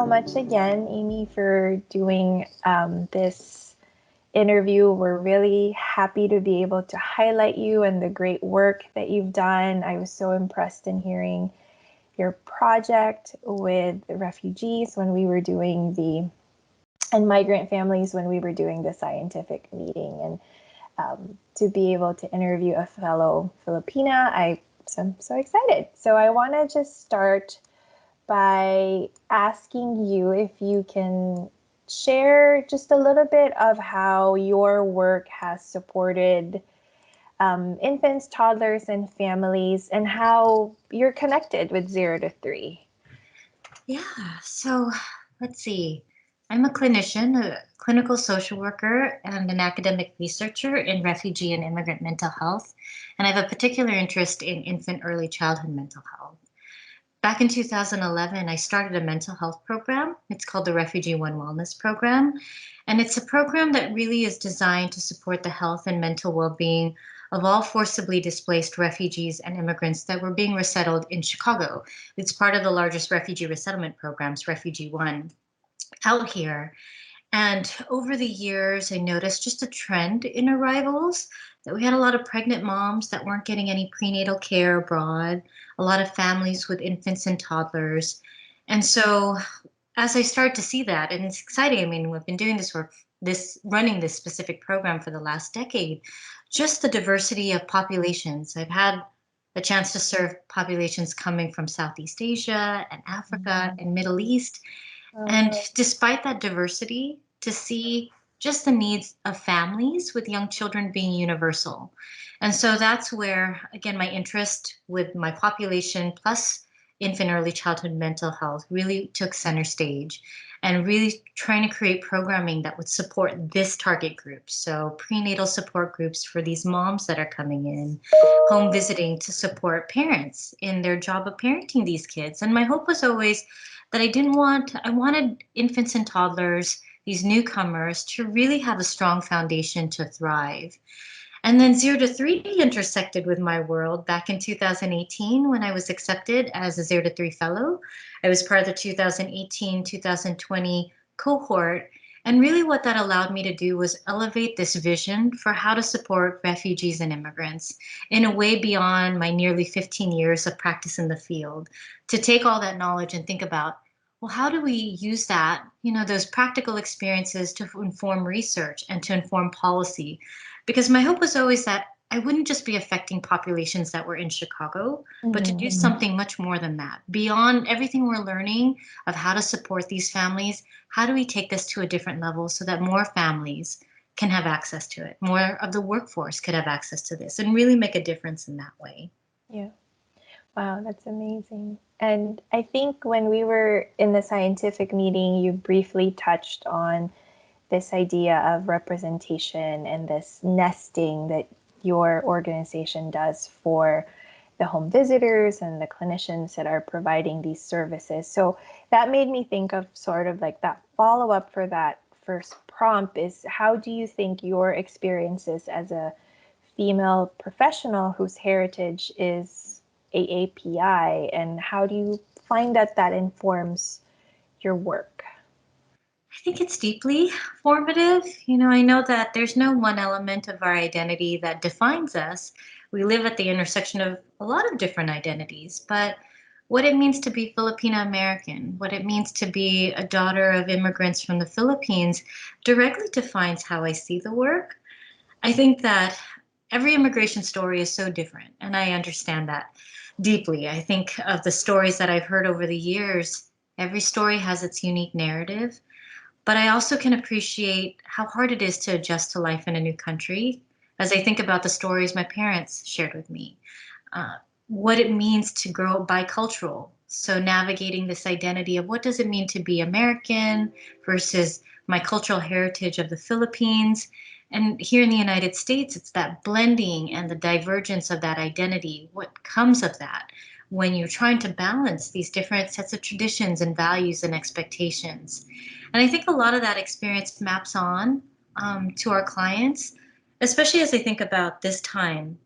much again, Aimee, for doing this interview. We're really happy to be able to highlight you and the great work that you've done. I was so impressed in hearing your project with the refugees when we were doing and migrant families when we were doing the scientific meeting. And to be able to interview a fellow Filipina, I'm so excited. So I want to just start by asking you if you can share just a little bit of how your work has supported infants, toddlers, and families, and how you're connected with 0 to 3. Yeah, so let's see. I'm a clinician, a clinical social worker, and an academic researcher in refugee and immigrant mental health, and I have a particular interest in infant early childhood mental health. Back in 2011, I started a mental health program. It's called the Refugee One Wellness Program. And it's a program that really is designed to support the health and mental well being of all forcibly displaced refugees and immigrants that were being resettled in Chicago. It's part of the largest refugee resettlement programs, Refugee One, out here. And over the years, I noticed just a trend in arrivals that we had a lot of pregnant moms that weren't getting any prenatal care abroad, a lot of families with infants and toddlers. And so, as I started to see that, and it's exciting, I mean, we've been doing this work, running this specific program for the last decade, just the diversity of populations. I've had a chance to serve populations coming from Southeast Asia and Africa and Middle East. And despite that diversity, to see just the needs of families with young children being universal. And so that's where, again, my interest with my population plus infant early childhood mental health really took center stage and really trying to create programming that would support this target group. So prenatal support groups for these moms that are coming in, home visiting to support parents in their job of parenting these kids. And my hope was always that I wanted infants and toddlers, these newcomers, to really have a strong foundation to thrive. And then 0 to 3 intersected with my world back in 2018 when I was accepted as a 0 to 3 fellow. I was part of the 2018-2020 cohort. And really, what that allowed me to do was elevate this vision for how to support refugees and immigrants in a way beyond my nearly 15 years of practice in the field. To take all that knowledge and think about, well, how do we use that, those practical experiences to inform research and to inform policy? Because my hope was always that I wouldn't just be affecting populations that were in Chicago, but to do something much more than that. Beyond everything we're learning of how to support these families, how do we take this to a different level so that more families can have access to it, more of the workforce could have access to this, and really make a difference in that way? Yeah. Wow, that's amazing. And I think when we were in the scientific meeting, you briefly touched on this idea of representation and this nesting that your organization does for the home visitors and the clinicians that are providing these services. So that made me think of sort of like that follow-up for that first prompt is, how do you think your experiences as a female professional whose heritage is AAPI, and how do you find that informs your work? I think it's deeply formative. I know that there's no one element of our identity that defines us. We live at the intersection of a lot of different identities, but what it means to be Filipino American, what it means to be a daughter of immigrants from the Philippines directly defines how I see the work. I think that every immigration story is so different, and I understand that deeply. I think of the stories that I've heard over the years, every story has its unique narrative. But I also can appreciate how hard it is to adjust to life in a new country as I think about the stories my parents shared with me, what it means to grow up bicultural. So navigating this identity of what does it mean to be American versus my cultural heritage of the Philippines. And here in the United States, it's that blending and the divergence of that identity. What comes of that when you're trying to balance these different sets of traditions and values and expectations? And I think a lot of that experience maps on to our clients, especially as they think about this time,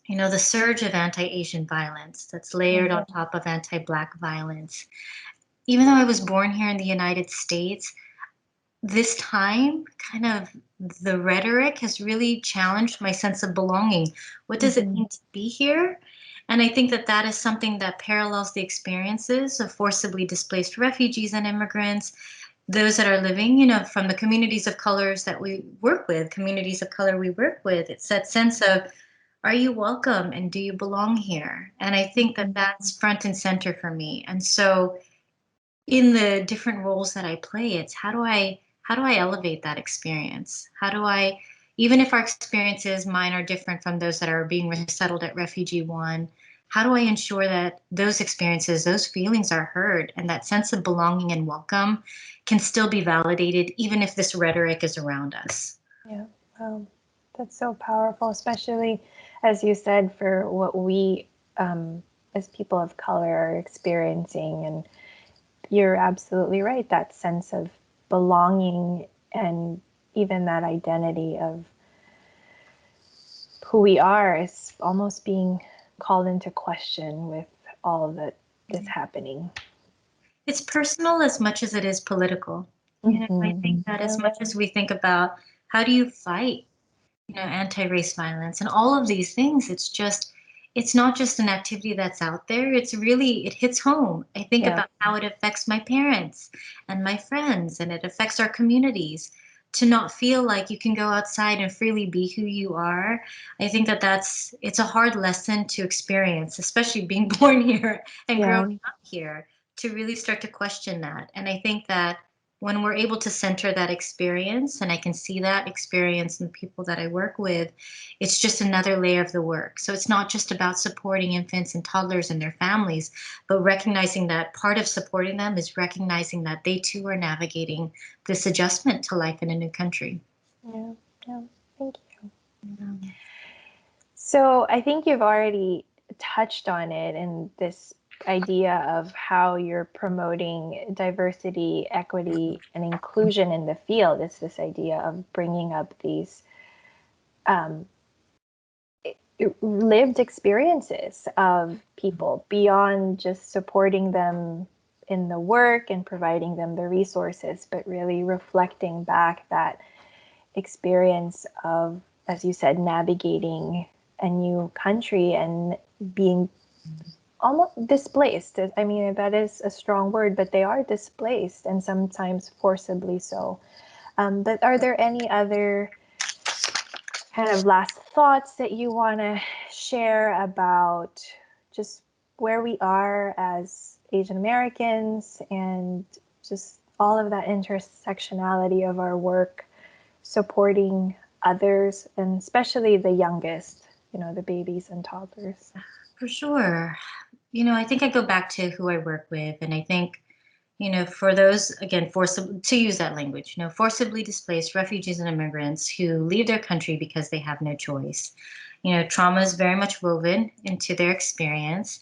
the surge of anti-Asian violence that's layered on top of anti-Black violence. even though I was born here in the United States, this time, kind of the rhetoric has really challenged my sense of belonging. What does it Mm-hmm. mean to be here? And I think that that is something that parallels the experiences of forcibly displaced refugees and immigrants, those that are living, from the communities of colors that we work with, communities of color we work with. It's that sense of, are you welcome and do you belong here? And I think that that's front and center for me. And so in the different roles that I play, it's how do I elevate that experience? How do I, even if our experiences mine are different from those that are being resettled at Refugee One, how do I ensure that those experiences, those feelings are heard and that sense of belonging and welcome can still be validated even if this rhetoric is around us? Yeah, that's so powerful, especially as you said, for what we as people of color are experiencing. And you're absolutely right. That sense of belonging and even that identity of who we are is almost being called into question with all that is happening. It's personal as much as it is political. I Mm-hmm. think that as Yeah. much as we think about how do you fight anti-race violence and all of these things, it's not just an activity that's out there. It hits home. I think Yeah. about how it affects my parents and my friends, and it affects our communities. To not feel like you can go outside and freely be who you are, I think that it's a hard lesson to experience, especially being born here and growing Yeah. up here, to really start to question that. And I think that when we're able to center that experience, and I can see that experience in the people that I work with, it's just another layer of the work. So it's not just about supporting infants and toddlers and their families, but recognizing that part of supporting them is recognizing that they too are navigating this adjustment to life in a new country. Yeah. Yeah. Thank you. Yeah. So I think you've already touched on it in this idea of how you're promoting diversity, equity, and inclusion in the field. It's this idea of bringing up these um, lived experiences of people beyond just supporting them in the work and providing them the resources, but really reflecting back that experience of, as you said, navigating a new country and being almost displaced. I mean, that is a strong word, but they are displaced and sometimes forcibly so. But are there any other kind of last thoughts that you want to share about just where we are as Asian Americans and just all of that intersectionality of our work supporting others, and especially the youngest, the babies and toddlers? For sure. I think I go back to who I work with, and I think, for those, again, forcibly, to use that language, forcibly displaced refugees and immigrants who leave their country because they have no choice. Trauma is very much woven into their experience.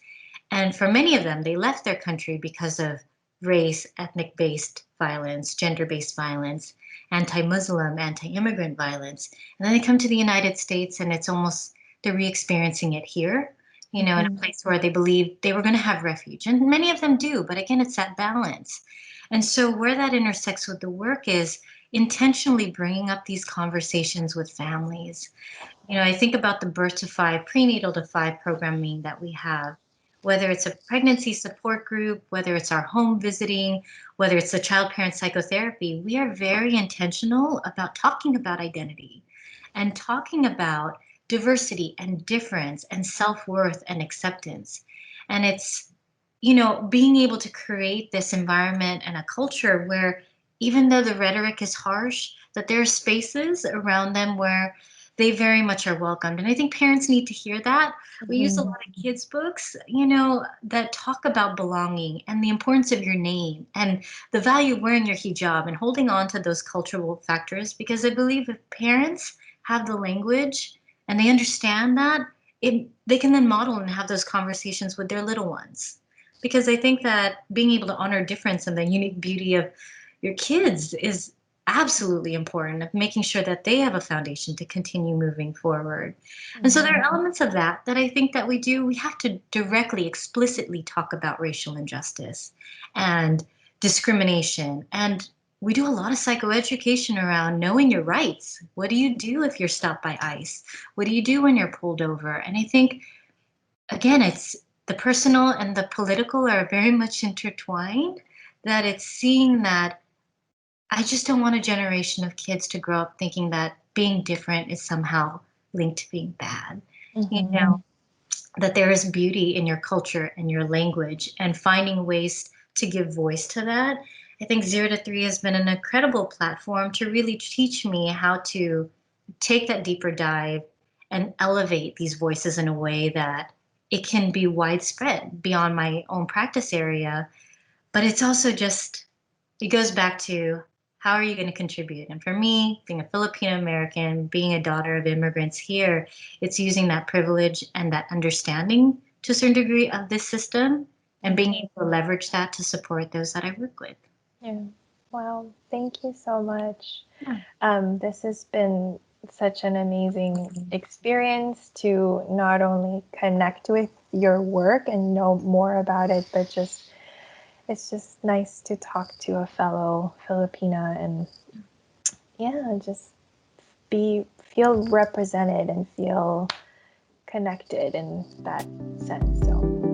And for many of them, they left their country because of race, ethnic based violence, gender based violence, anti Muslim, anti immigrant violence. And then they come to the United States and it's almost they're re experiencing it here, in a Mm-hmm. place where they believe they were going to have refuge. And many of them do. But again, it's that balance. And so where that intersects with the work is intentionally bringing up these conversations with families. I think about the birth to five, prenatal to five programming that we have, whether it's a pregnancy support group, whether it's our home visiting, whether it's the child parent psychotherapy. We are very intentional about talking about identity and talking about diversity and difference and self worth and acceptance. And it's, being able to create this environment and a culture where even though the rhetoric is harsh, that there are spaces around them where they very much are welcomed. And I think parents need to hear that. We use a Mm-hmm. lot of kids' books, that talk about belonging and the importance of your name and the value of wearing your hijab and holding on to those cultural factors. Because I believe if parents have the language and they understand that, they can then model and have those conversations with their little ones. Because I think that being able to honor difference and the unique beauty of your kids is absolutely important, of making sure that they have a foundation to continue moving forward. And so there Mm-hmm. are elements of that I think that we have to directly explicitly talk about racial injustice and discrimination. And we do a lot of psychoeducation around knowing your rights. What do you do if you're stopped by ICE? What do you do when you're pulled over? And I think, again, it's the personal and the political are very much intertwined, that it's seeing that I just don't want a generation of kids to grow up thinking that being different is somehow linked to being bad. You know, that there is beauty in your culture and your language, and finding ways to give voice to that. I think 0 to 3 has been an incredible platform to really teach me how to take that deeper dive and elevate these voices in a way that it can be widespread beyond my own practice area. But it's also just, it goes back to, how are you going to contribute? And for me, being a Filipino American, being a daughter of immigrants here, it's using that privilege and that understanding to a certain degree of this system and being able to leverage that to support those that I work with. Yeah. Wow. Thank you so much. Yeah. This has been such an amazing experience to not only connect with your work and know more about it, but just it's just nice to talk to a fellow Filipina and yeah, just feel represented and feel connected in that sense. So